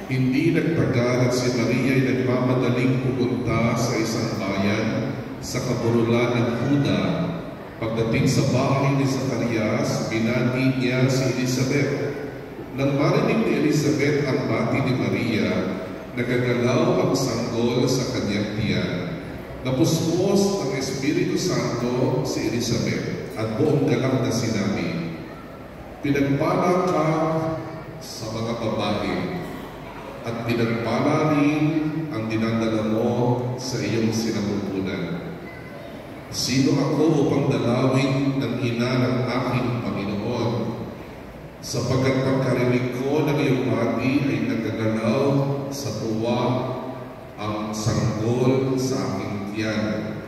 Hindi nagtagal at si Maria ay nagmamadaling pupunta sa isang bayan sa kaburulan ng Huda. Pagdating sa bahay ni Zacarias, binati niya si Elizabeth. Nang marinig ni Elizabeth ang bati ni Maria, nagagalaw ang sanggol sa kanyang tiyan. Napuspos ng Espiritu Santo si Elizabeth at buong galak na sinabi, "Pinagpala ka sa mga babae, at pinagpala rin ang dinadala mo sa iyong sinapupunan. Sino ako upang dalawin ng ina ng aking Panginoon? Sapagkat pagkarinig ko ng iyong bati ay nagagalaw sa tuwa ang sanggol sa aking tiyan.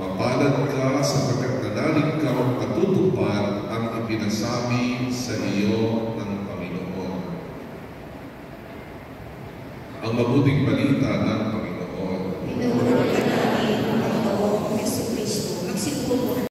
Mapalad ka sapagkat nanalig ka ang patutupad ang ipinasabi sa iyo ng Panginoon." Ang mabuting balita ng Panginoon.